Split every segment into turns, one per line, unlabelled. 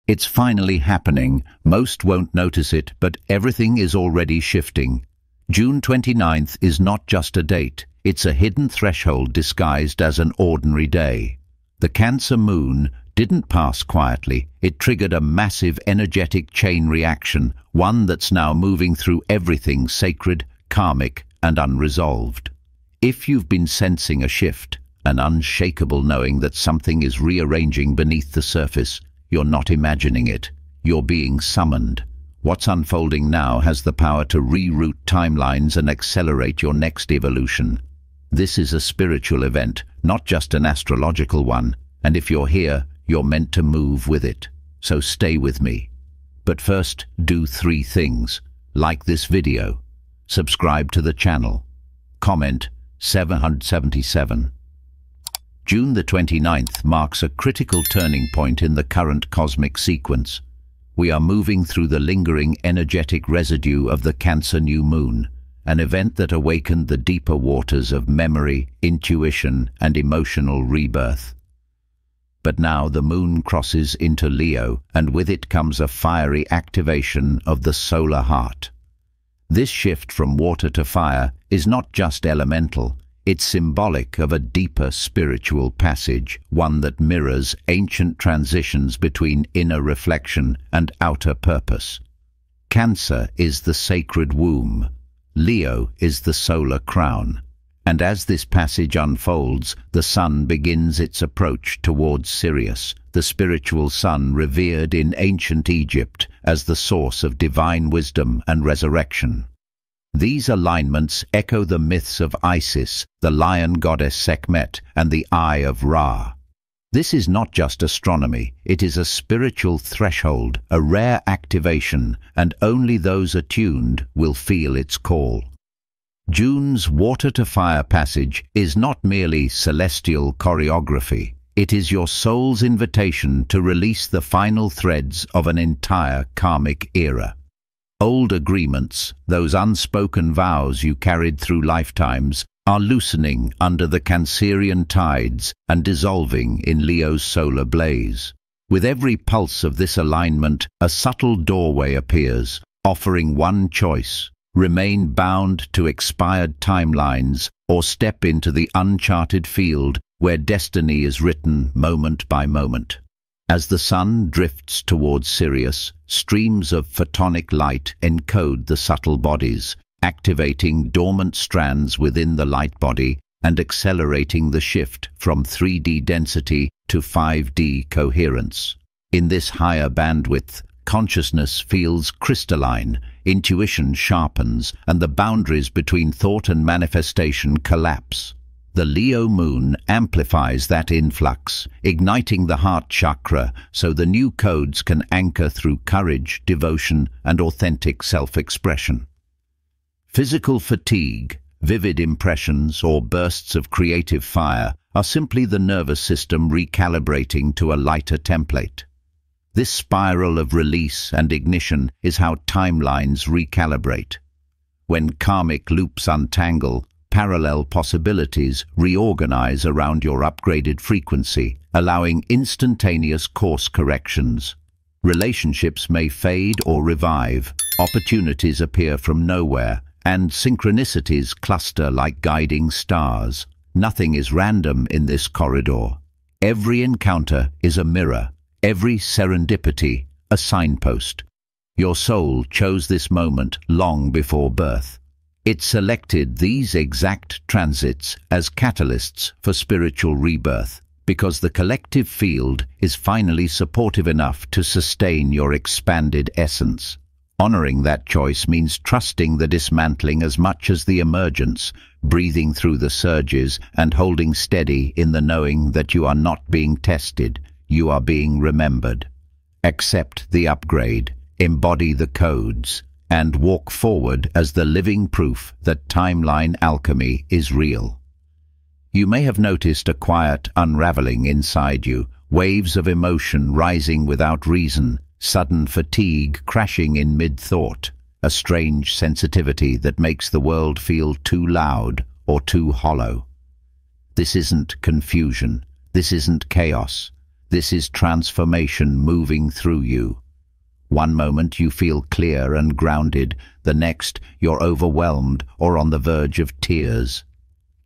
It's finally happening. Most won't notice it, but everything is already shifting. June 29th is not just a date. It's a hidden threshold disguised as an ordinary day. The Cancer moon didn't pass quietly. It triggered a massive energetic chain reaction, one that's now moving through everything sacred, karmic, and unresolved. If you've been sensing a shift, an unshakable knowing that something is rearranging beneath the surface, you're not imagining it. You're being summoned. What's unfolding now has the power to reroute timelines and accelerate your next evolution. This is a spiritual event, not just an astrological one, and if you're here, you're meant to move with it. So stay with me. But first, do 3 things. Like this video. Subscribe to the channel. Comment 777. June the 29th marks a critical turning point in the current cosmic sequence. We are moving through the lingering energetic residue of the Cancer new moon, an event that awakened the deeper waters of memory, intuition, and emotional rebirth. But now the moon crosses into Leo, and with it comes a fiery activation of the solar heart. This shift from water to fire is not just elemental. It's symbolic of a deeper spiritual passage, one that mirrors ancient transitions between inner reflection and outer purpose. Cancer is the sacred womb. Leo is the solar crown. And as this passage unfolds, the sun begins its approach towards Sirius, the spiritual sun revered in ancient Egypt as the source of divine wisdom and resurrection. These alignments echo the myths of Isis, the lion goddess Sekhmet, and the Eye of Ra. This is not just astronomy, it is a spiritual threshold, a rare activation, and only those attuned will feel its call. June's water-to-fire passage is not merely celestial choreography. It is your soul's invitation to release the final threads of an entire karmic era. Old agreements, those unspoken vows you carried through lifetimes, are loosening under the Cancerian tides and dissolving in Leo's solar blaze. With every pulse of this alignment, a subtle doorway appears, offering one choice: remain bound to expired timelines or step into the uncharted field where destiny is written moment by moment. As the sun drifts towards Sirius, streams of photonic light encode the subtle bodies, activating dormant strands within the light body and accelerating the shift from 3D density to 5D coherence. In this higher bandwidth, consciousness feels crystalline, intuition sharpens, and the boundaries between thought and manifestation collapse. The Leo moon amplifies that influx, igniting the heart chakra so the new codes can anchor through courage, devotion, and authentic self-expression. Physical fatigue, vivid impressions, or bursts of creative fire are simply the nervous system recalibrating to a lighter template. This spiral of release and ignition is how timelines recalibrate. When karmic loops untangle, parallel possibilities reorganize around your upgraded frequency, allowing instantaneous course corrections. Relationships may fade or revive, opportunities appear from nowhere, and synchronicities cluster like guiding stars. Nothing is random in this corridor. Every encounter is a mirror, every serendipity a signpost. Your soul chose this moment long before birth. It selected these exact transits as catalysts for spiritual rebirth, because the collective field is finally supportive enough to sustain your expanded essence. Honoring that choice means trusting the dismantling as much as the emergence, breathing through the surges and holding steady in the knowing that you are not being tested, you are being remembered. Accept the upgrade, embody the codes, and walk forward as the living proof that timeline alchemy is real. You may have noticed a quiet unraveling inside you, waves of emotion rising without reason, sudden fatigue crashing in mid-thought, a strange sensitivity that makes the world feel too loud or too hollow. This isn't confusion. This isn't chaos. This is transformation moving through you. One moment you feel clear and grounded, the next you're overwhelmed or on the verge of tears.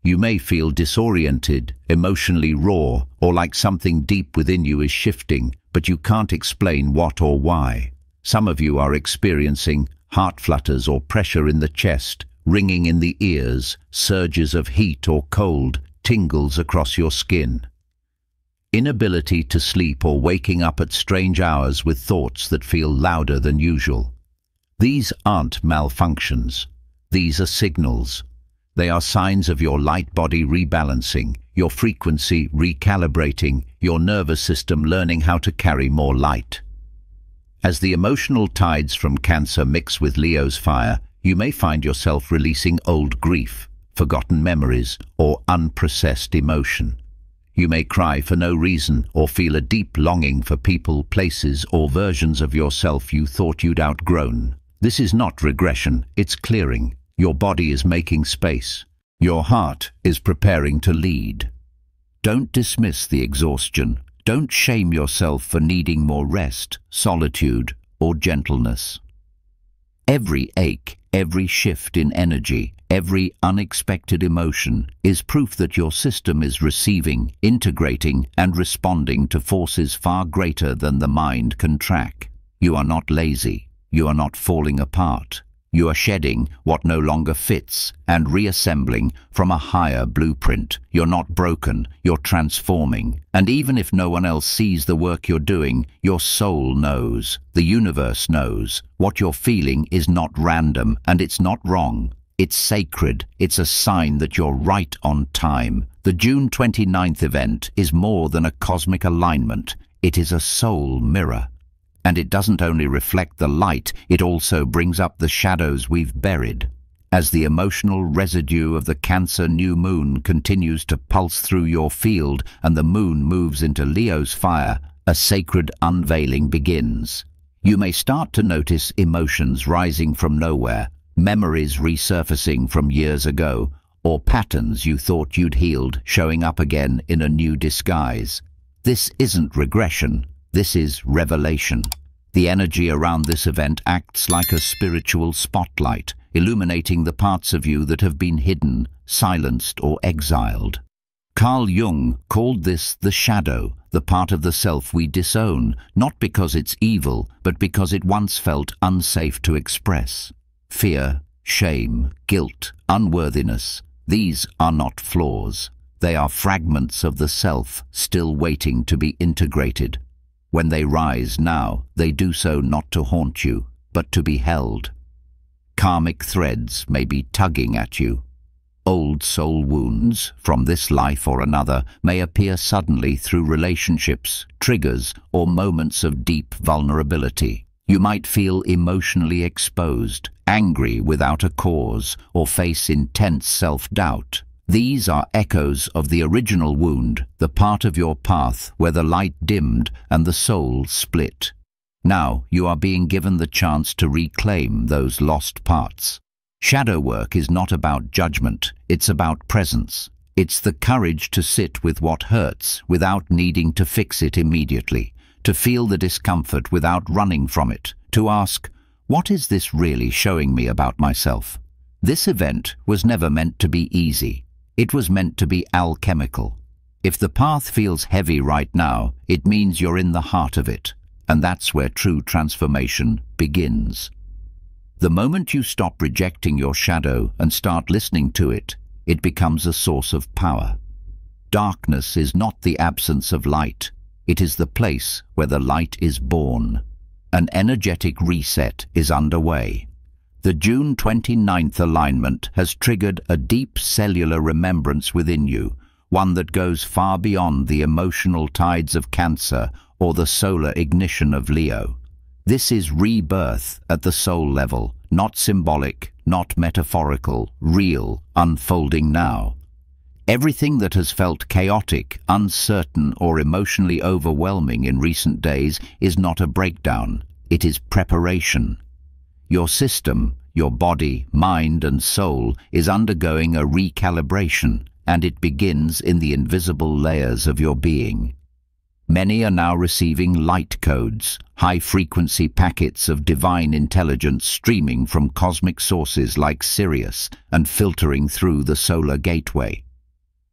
You may feel disoriented, emotionally raw, or like something deep within you is shifting, but you can't explain what or why. Some of you are experiencing heart flutters or pressure in the chest, ringing in the ears, surges of heat or cold, tingles across your skin. Inability to sleep or waking up at strange hours with thoughts that feel louder than usual. These aren't malfunctions. These are signals. They are signs of your light body rebalancing, your frequency recalibrating, your nervous system learning how to carry more light. As the emotional tides from Cancer mix with Leo's fire, you may find yourself releasing old grief, forgotten memories, or unprocessed emotion. You may cry for no reason or feel a deep longing for people, places, or versions of yourself you thought you'd outgrown. This is not regression, it's clearing. Your body is making space. Your heart is preparing to lead. Don't dismiss the exhaustion. Don't shame yourself for needing more rest, solitude, or gentleness. Every ache, every shift in energy, every unexpected emotion is proof that your system is receiving, integrating, and responding to forces far greater than the mind can track. You are not lazy. You are not falling apart. You are shedding what no longer fits and reassembling from a higher blueprint. You're not broken, you're transforming. And even if no one else sees the work you're doing, your soul knows, the universe knows. What you're feeling is not random and it's not wrong. It's sacred. It's a sign that you're right on time. The June 29th event is more than a cosmic alignment. It is a soul mirror. And it doesn't only reflect the light, it also brings up the shadows we've buried. As the emotional residue of the Cancer new moon continues to pulse through your field and the moon moves into Leo's fire, a sacred unveiling begins. You may start to notice emotions rising from nowhere, memories resurfacing from years ago, or patterns you thought you'd healed showing up again in a new disguise. This isn't regression. This is revelation. The energy around this event acts like a spiritual spotlight, illuminating the parts of you that have been hidden, silenced, or exiled. Carl Jung called this the shadow, the part of the self we disown, not because it's evil, but because it once felt unsafe to express. Fear, shame, guilt, unworthiness, these are not flaws. They are fragments of the self still waiting to be integrated. When they rise now, they do so not to haunt you, but to be held. Karmic threads may be tugging at you. Old soul wounds from this life or another may appear suddenly through relationships, triggers, or moments of deep vulnerability. You might feel emotionally exposed, angry without a cause, or face intense self-doubt. These are echoes of the original wound, the part of your path where the light dimmed and the soul split. Now you are being given the chance to reclaim those lost parts. Shadow work is not about judgment, it's about presence. It's the courage to sit with what hurts without needing to fix it immediately, to feel the discomfort without running from it, to ask, what is this really showing me about myself? This event was never meant to be easy. It was meant to be alchemical. If the path feels heavy right now, it means you're in the heart of it, and that's where true transformation begins. The moment you stop rejecting your shadow and start listening to it, it becomes a source of power. Darkness is not the absence of light. It is the place where the light is born. An energetic reset is underway. The June 29th alignment has triggered a deep cellular remembrance within you, one that goes far beyond the emotional tides of Cancer or the solar ignition of Leo. This is rebirth at the soul level, not symbolic, not metaphorical, real, unfolding now. Everything that has felt chaotic, uncertain, or emotionally overwhelming in recent days is not a breakdown, it is preparation. Your system, your body, mind, and soul is undergoing a recalibration, and it begins in the invisible layers of your being. Many are now receiving light codes, high-frequency packets of divine intelligence streaming from cosmic sources like Sirius and filtering through the solar gateway.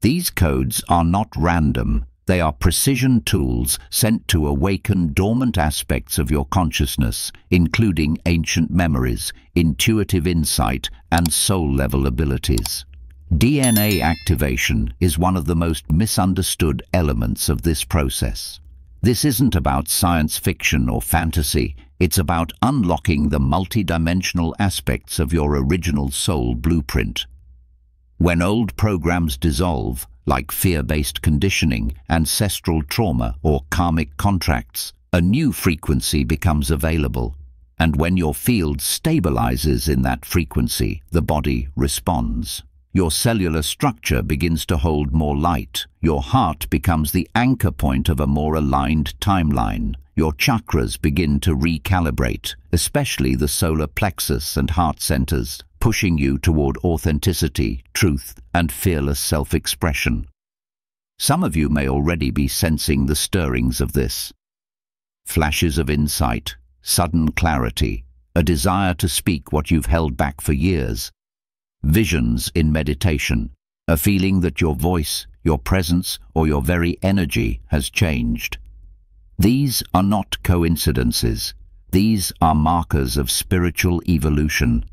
These codes are not random. They are precision tools sent to awaken dormant aspects of your consciousness, including ancient memories, intuitive insight, and soul-level abilities. DNA activation is one of the most misunderstood elements of this process. This isn't about science fiction or fantasy. It's about unlocking the multidimensional aspects of your original soul blueprint. When old programs dissolve, like fear-based conditioning, ancestral trauma, or karmic contracts, a new frequency becomes available. And when your field stabilizes in that frequency, the body responds. Your cellular structure begins to hold more light. Your heart becomes the anchor point of a more aligned timeline. Your chakras begin to recalibrate, especially the solar plexus and heart centers, pushing you toward authenticity, truth, and fearless self-expression. Some of you may already be sensing the stirrings of this. Flashes of insight, sudden clarity, a desire to speak what you've held back for years. Visions in meditation, a feeling that your voice, your presence, or your very energy has changed. These are not coincidences. These are markers of spiritual evolution.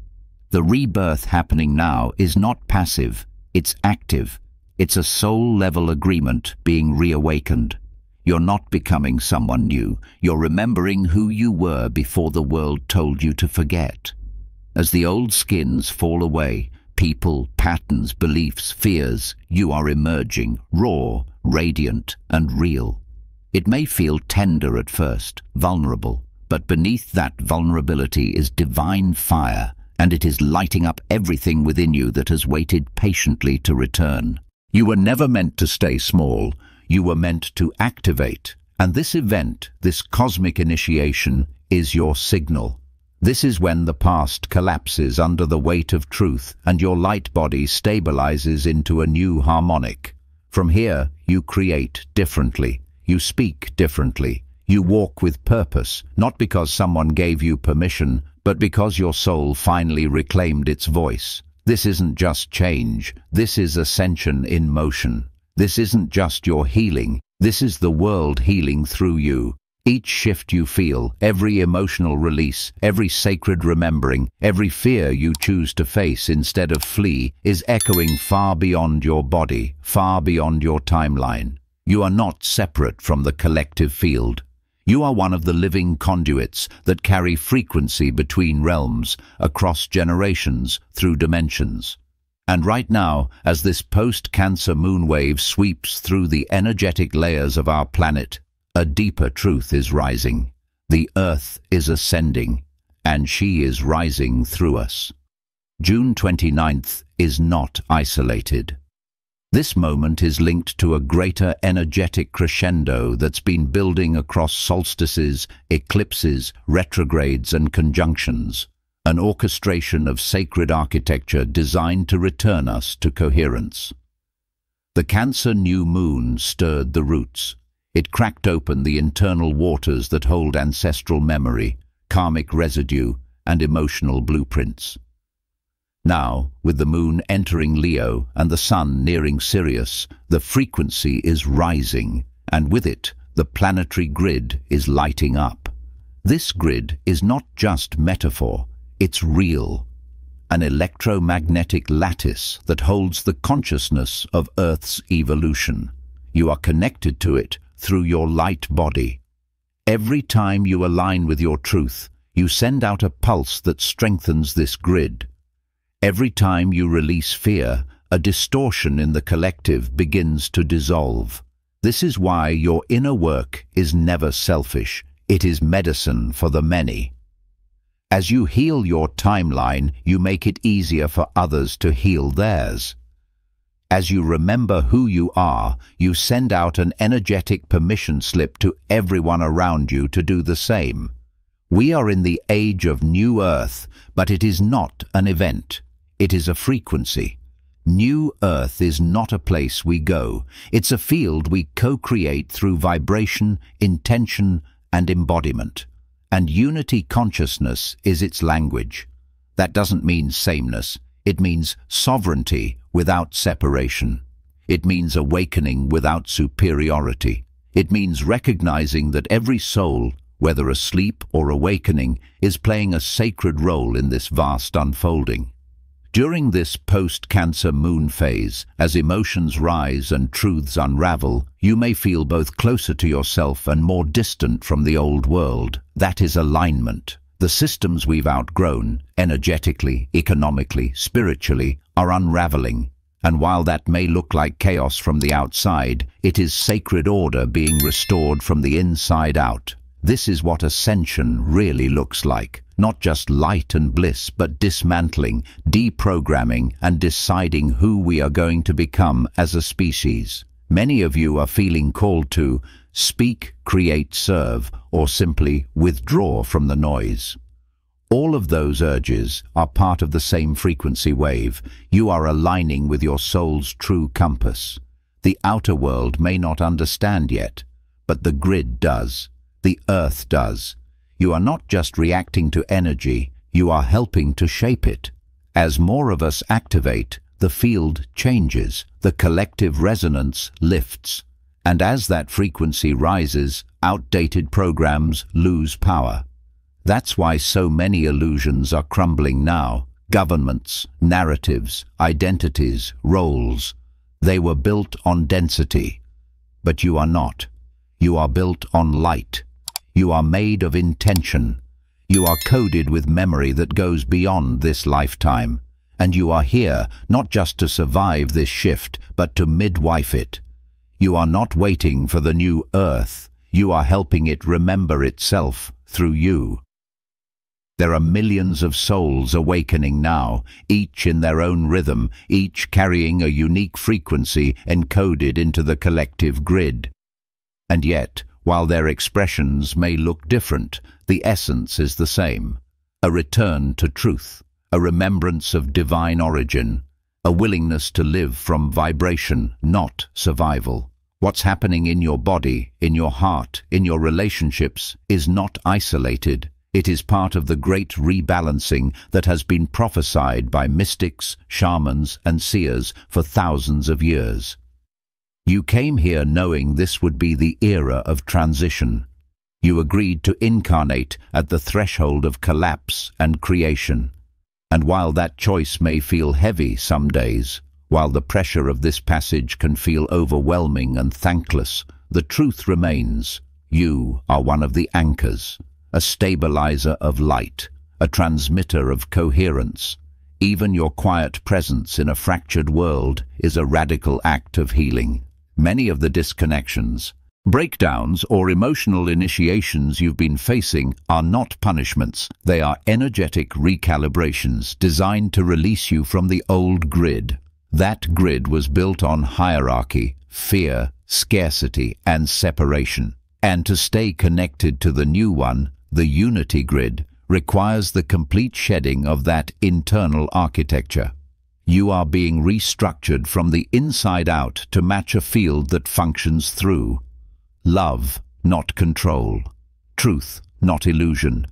The rebirth happening now is not passive, it's active. It's a soul-level agreement being reawakened. You're not becoming someone new. You're remembering who you were before the world told you to forget. As the old skins fall away, people, patterns, beliefs, fears, you are emerging, raw, radiant, and real. It may feel tender at first, vulnerable, but beneath that vulnerability is divine fire, and it is lighting up everything within you that has waited patiently to return. You were never meant to stay small. You were meant to activate. And this event, this cosmic initiation, is your signal. This is when the past collapses under the weight of truth and your light body stabilizes into a new harmonic. From here, you create differently. You speak differently. You walk with purpose, not because someone gave you permission, but because your soul finally reclaimed its voice. This isn't just change. This is ascension in motion. This isn't just your healing. This is the world healing through you. Each shift you feel, every emotional release, every sacred remembering, every fear you choose to face instead of flee, is echoing far beyond your body, far beyond your timeline. You are not separate from the collective field. You are one of the living conduits that carry frequency between realms, across generations, through dimensions. And right now, as this post-Cancer moonwave sweeps through the energetic layers of our planet, a deeper truth is rising. The Earth is ascending, and she is rising through us. June 29th is not isolated. This moment is linked to a greater energetic crescendo that's been building across solstices, eclipses, retrogrades, and conjunctions, an orchestration of sacred architecture designed to return us to coherence. The Cancer new moon stirred the roots. It cracked open the internal waters that hold ancestral memory, karmic residue, and emotional blueprints. Now, with the moon entering Leo and the sun nearing Sirius, the frequency is rising, and with it, the planetary grid is lighting up. This grid is not just metaphor, it's real. An electromagnetic lattice that holds the consciousness of Earth's evolution. You are connected to it through your light body. Every time you align with your truth, you send out a pulse that strengthens this grid. Every time you release fear, a distortion in the collective begins to dissolve. This is why your inner work is never selfish. It is medicine for the many. As you heal your timeline, you make it easier for others to heal theirs. As you remember who you are, you send out an energetic permission slip to everyone around you to do the same. We are in the age of New Earth, but it is not an event. It is a frequency. New Earth is not a place we go. It's a field we co-create through vibration, intention, and embodiment. And unity consciousness is its language. That doesn't mean sameness. It means sovereignty without separation. It means awakening without superiority. It means recognizing that every soul, whether asleep or awakening, is playing a sacred role in this vast unfolding. During this post-Cancer moon phase, as emotions rise and truths unravel, you may feel both closer to yourself and more distant from the old world. That is alignment. The systems we've outgrown, energetically, economically, spiritually, are unraveling. And while that may look like chaos from the outside, it is sacred order being restored from the inside out. This is what ascension really looks like. Not just light and bliss, but dismantling, deprogramming, and deciding who we are going to become as a species. Many of you are feeling called to speak, create, serve, or simply withdraw from the noise. All of those urges are part of the same frequency wave. You are aligning with your soul's true compass. The outer world may not understand yet, but the grid does. The earth does. You are not just reacting to energy, you are helping to shape it. As more of us activate, the field changes, the collective resonance lifts. And as that frequency rises, outdated programs lose power. That's why so many illusions are crumbling now. Governments, narratives, identities, roles. They were built on density. But you are not. You are built on light. You are made of intention. You are coded with memory that goes beyond this lifetime. And you are here not just to survive this shift, but to midwife it. You are not waiting for the new earth. You are helping it remember itself through you. There are millions of souls awakening now, each in their own rhythm, each carrying a unique frequency encoded into the collective grid. And yet, while their expressions may look different, the essence is the same. A return to truth, a remembrance of divine origin, a willingness to live from vibration, not survival. What's happening in your body, in your heart, in your relationships is not isolated. It is part of the great rebalancing that has been prophesied by mystics, shamans, and seers for thousands of years. You came here knowing this would be the era of transition. You agreed to incarnate at the threshold of collapse and creation. And while that choice may feel heavy some days, while the pressure of this passage can feel overwhelming and thankless, the truth remains. You are one of the anchors, a stabilizer of light, a transmitter of coherence. Even your quiet presence in a fractured world is a radical act of healing. Many of the disconnections, breakdowns, or emotional initiations you've been facing are not punishments. They are energetic recalibrations designed to release you from the old grid. That grid was built on hierarchy, fear, scarcity, and separation. And to stay connected to the new one, the unity grid, requires the complete shedding of that internal architecture. You are being restructured from the inside out to match a field that functions through love, not control, truth, not illusion,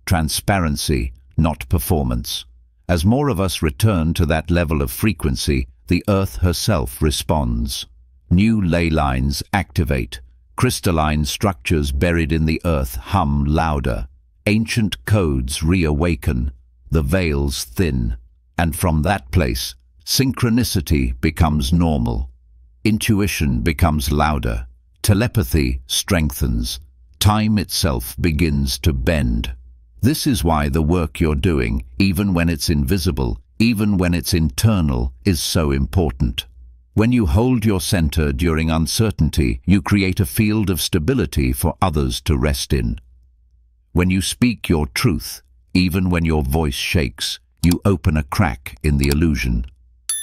transparency, not performance. As more of us return to that level of frequency, the earth herself responds. New ley lines activate. Crystalline structures buried in the earth hum louder. Ancient codes reawaken. The veils thin. And from that place, synchronicity becomes normal. Intuition becomes louder. Telepathy strengthens. Time itself begins to bend. This is why the work you're doing, even when it's invisible, even when it's internal, is so important. When you hold your center during uncertainty, you create a field of stability for others to rest in. When you speak your truth, even when your voice shakes, you open a crack in the illusion.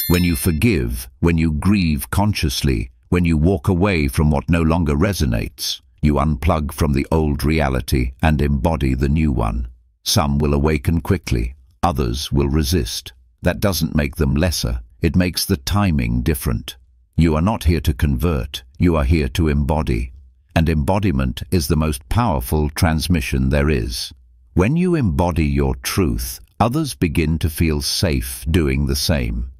When you forgive, when you grieve consciously, when you walk away from what no longer resonates, you unplug from the old reality and embody the new one. Some will awaken quickly, others will resist. That doesn't make them lesser. It makes the timing different. You are not here to convert, you are here to embody. And embodiment is the most powerful transmission there is. When you embody your truth, others begin to feel safe doing the same.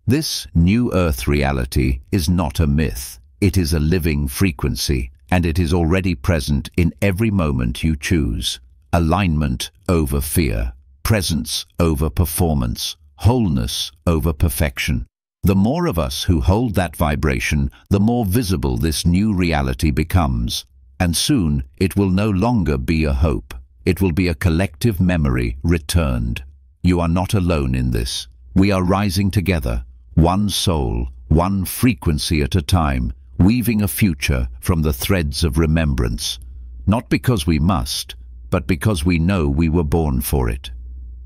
This new earth reality is not a myth. It is a living frequency, and it is already present in every moment you choose. Alignment over fear, presence over performance, wholeness over perfection. The more of us who hold that vibration, the more visible this new reality becomes. And soon it will no longer be a hope. It will be a collective memory returned. You are not alone in this. We are rising together, one soul, one frequency at a time, weaving a future from the threads of remembrance. Not because we must, but because we know we were born for it.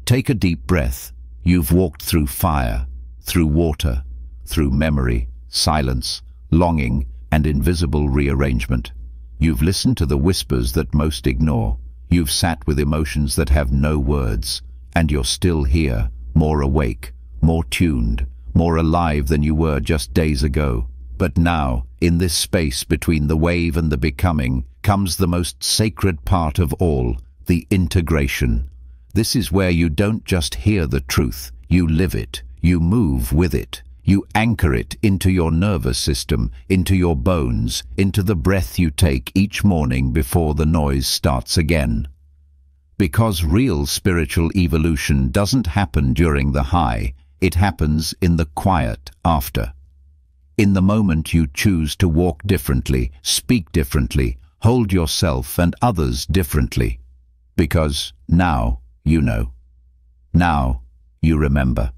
Take a deep breath. You've walked through fire, through water, through memory, silence, longing, and invisible rearrangement. You've listened to the whispers that most ignore. You've sat with emotions that have no words. And you're still here, more awake, more tuned, more alive than you were just days ago. But now, in this space between the wave and the becoming, comes the most sacred part of all, the integration. This is where you don't just hear the truth, you live it, you move with it. You anchor it into your nervous system, into your bones, into the breath you take each morning before the noise starts again. Because real spiritual evolution doesn't happen during the high, it happens in the quiet after. In the moment you choose to walk differently, speak differently, hold yourself and others differently. Because now you know. Now you remember.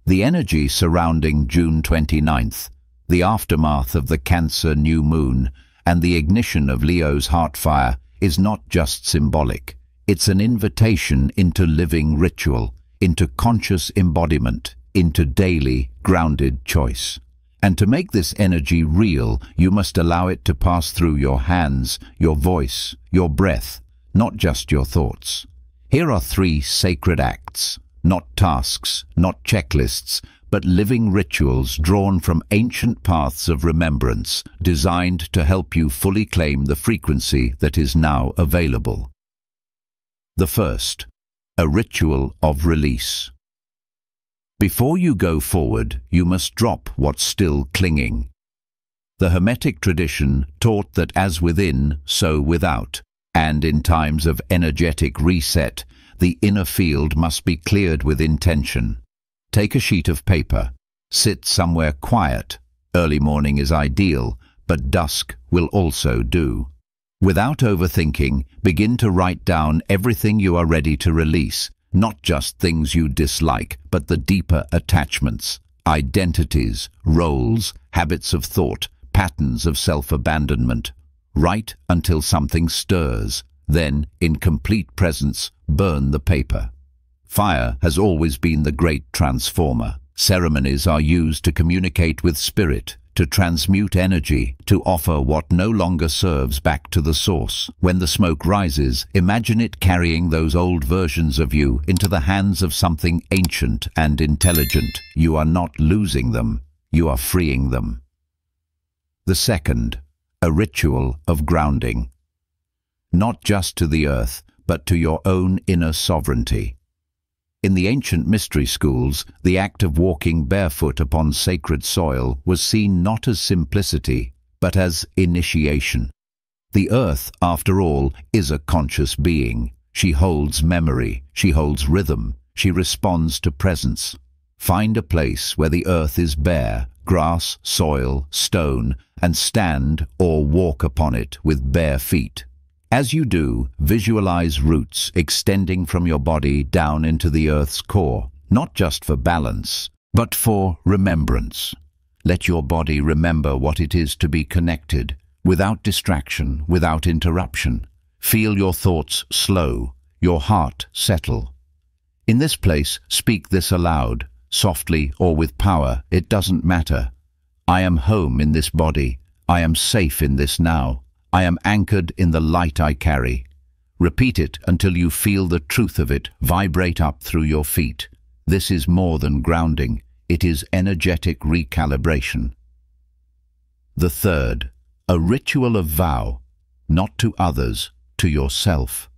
The energy surrounding June 29th, the aftermath of the Cancer new moon, and the ignition of Leo's heart fire is not just symbolic. It's an invitation into living ritual, into conscious embodiment, into daily, grounded choice. And to make this energy real, you must allow it to pass through your hands, your voice, your breath, not just your thoughts. Here are 3 sacred acts. Not tasks, not checklists, but living rituals drawn from ancient paths of remembrance, designed to help you fully claim the frequency that is now available. The first, a ritual of release. Before you go forward, you must drop what's still clinging. The Hermetic tradition taught that as within, so without, and in times of energetic reset, the inner field must be cleared with intention. Take a sheet of paper. Sit somewhere quiet. Early morning is ideal, but dusk will also do. Without overthinking, begin to write down everything you are ready to release, not just things you dislike, but the deeper attachments, identities, roles, habits of thought, patterns of self-abandonment. Write until something stirs. Then, in complete presence, burn the paper. Fire has always been the great transformer. Ceremonies are used to communicate with spirit, to transmute energy, to offer what no longer serves back to the source. When the smoke rises, imagine it carrying those old versions of you into the hands of something ancient and intelligent. You are not losing them, you are freeing them. The second, a ritual of grounding. Not just to the earth, but to your own inner sovereignty. In the ancient mystery schools, the act of walking barefoot upon sacred soil was seen not as simplicity, but as initiation. The earth, after all, is a conscious being. She holds memory, she holds rhythm, she responds to presence. Find a place where the earth is bare, grass, soil, stone, and stand or walk upon it with bare feet. As you do, visualize roots extending from your body down into the earth's core, not just for balance, but for remembrance. Let your body remember what it is to be connected, without distraction, without interruption. Feel your thoughts slow, your heart settle. In this place, speak this aloud, softly or with power, it doesn't matter. I am home in this body. I am safe in this now. I am anchored in the light I carry. Repeat it until you feel the truth of it vibrate up through your feet. This is more than grounding. It is energetic recalibration. The third, a ritual of vow, not to others, to yourself.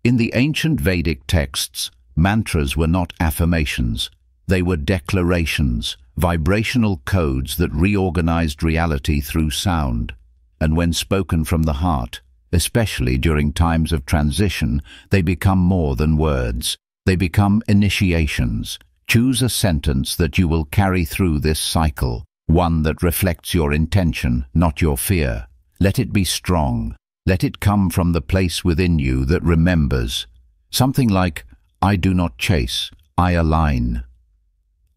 In the ancient Vedic texts, mantras were not affirmations. They were declarations, vibrational codes that reorganized reality through sound. And when spoken from the heart, especially during times of transition, they become more than words. They become initiations. Choose a sentence that you will carry through this cycle, one that reflects your intention, not your fear. Let it be strong. Let it come from the place within you that remembers. Something like, I do not chase, I align.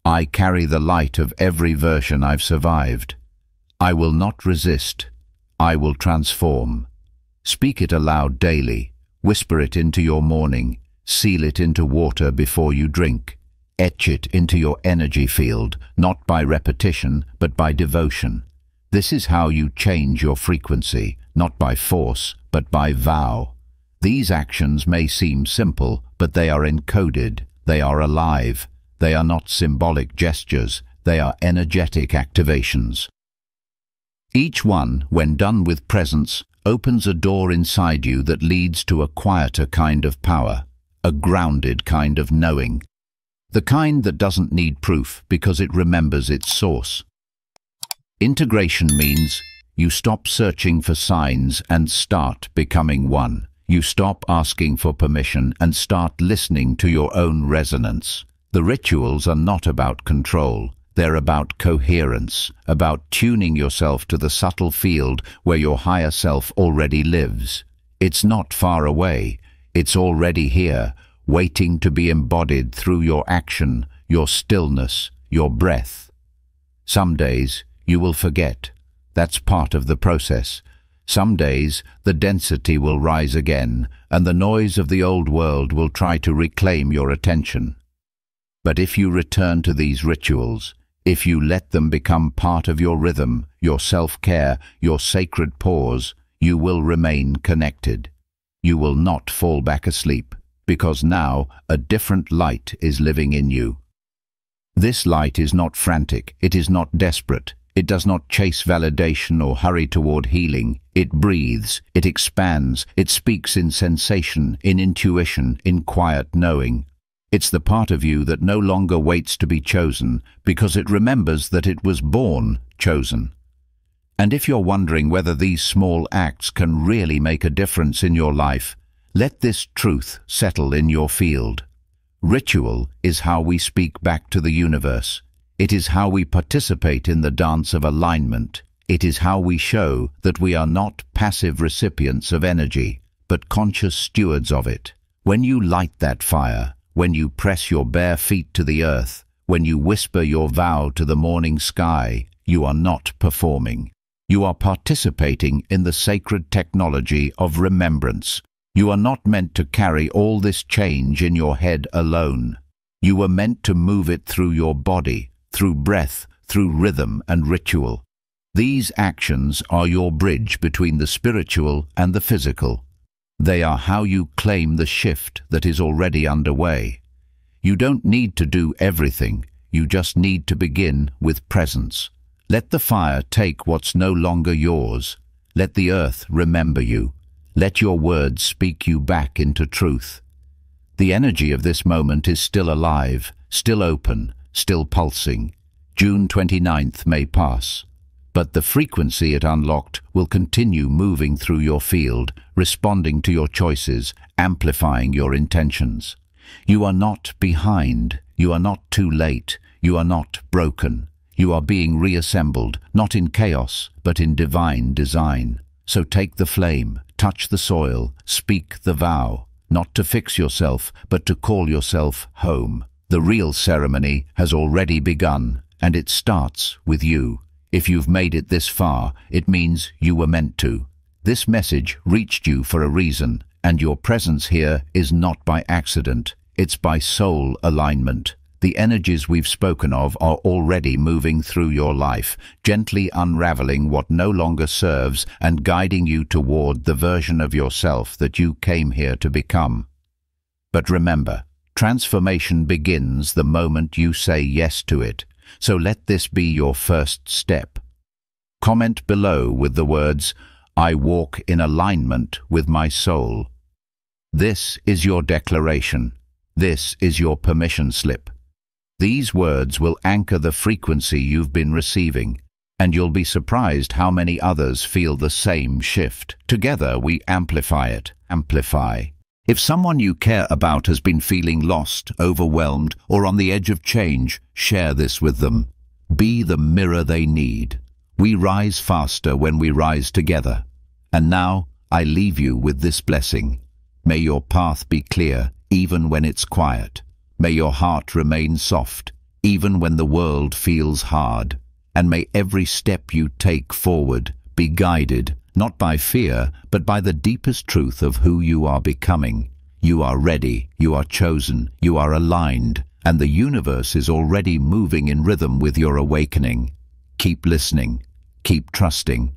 I carry the light of every version I've survived. I will not resist. I will transform. Speak it aloud daily. Whisper it into your morning. Seal it into water before you drink. Etch it into your energy field, not by repetition, but by devotion. This is how you change your frequency, not by force, but by vow. These actions may seem simple, but they are encoded. They are alive. They are not symbolic gestures. They are energetic activations. Each one, when done with presence, opens a door inside you that leads to a quieter kind of power, a grounded kind of knowing. The kind that doesn't need proof because it remembers its source. Integration means you stop searching for signs and start becoming one. You stop asking for permission and start listening to your own resonance. The rituals are not about control. They're about coherence, about tuning yourself to the subtle field where your higher self already lives. It's not far away. It's already here, waiting to be embodied through your action, your stillness, your breath. Some days you will forget. That's part of the process. Some days the density will rise again, and the noise of the old world will try to reclaim your attention. But if you return to these rituals, if you let them become part of your rhythm, your self-care, your sacred pause, you will remain connected. You will not fall back asleep, because now a different light is living in you. This light is not frantic, it is not desperate. It does not chase validation or hurry toward healing. It breathes, it expands, it speaks in sensation, in intuition, in quiet knowing. It's the part of you that no longer waits to be chosen, because it remembers that it was born chosen. And if you're wondering whether these small acts can really make a difference in your life, let this truth settle in your field. Ritual is how we speak back to the universe. It is how we participate in the dance of alignment. It is how we show that we are not passive recipients of energy, but conscious stewards of it. When you light that fire, when you press your bare feet to the earth, when you whisper your vow to the morning sky, you are not performing. You are participating in the sacred technology of remembrance. You are not meant to carry all this change in your head alone. You were meant to move it through your body, through breath, through rhythm and ritual. These actions are your bridge between the spiritual and the physical. They are how you claim the shift that is already underway. You don't need to do everything. You just need to begin with presence. Let the fire take what's no longer yours. Let the earth remember you. Let your words speak you back into truth. The energy of this moment is still alive, still open, still pulsing. June 29th may pass, but the frequency it unlocked will continue moving through your field, responding to your choices, amplifying your intentions. You are not behind. You are not too late. You are not broken. You are being reassembled, not in chaos, but in divine design. So take the flame, touch the soil, speak the vow, not to fix yourself, but to call yourself home. The real ceremony has already begun, and it starts with you. If you've made it this far, it means you were meant to. This message reached you for a reason, and your presence here is not by accident. It's by soul alignment. The energies we've spoken of are already moving through your life, gently unraveling what no longer serves and guiding you toward the version of yourself that you came here to become. But remember, Transformation begins the moment you say yes to it, so let this be your first step. Comment below with the words, "I walk in alignment with my soul." This is your declaration. This is your permission slip. These words will anchor the frequency you've been receiving, and you'll be surprised how many others feel the same shift. Together we amplify it. Amplify. If someone you care about has been feeling lost, overwhelmed, or on the edge of change, share this with them. Be the mirror they need. We rise faster when we rise together. And now, I leave you with this blessing. May your path be clear, even when it's quiet. May your heart remain soft, even when the world feels hard. And may every step you take forward be guided, not by fear, but by the deepest truth of who you are becoming. You are ready, you are chosen, you are aligned, and the universe is already moving in rhythm with your awakening. Keep listening, keep trusting,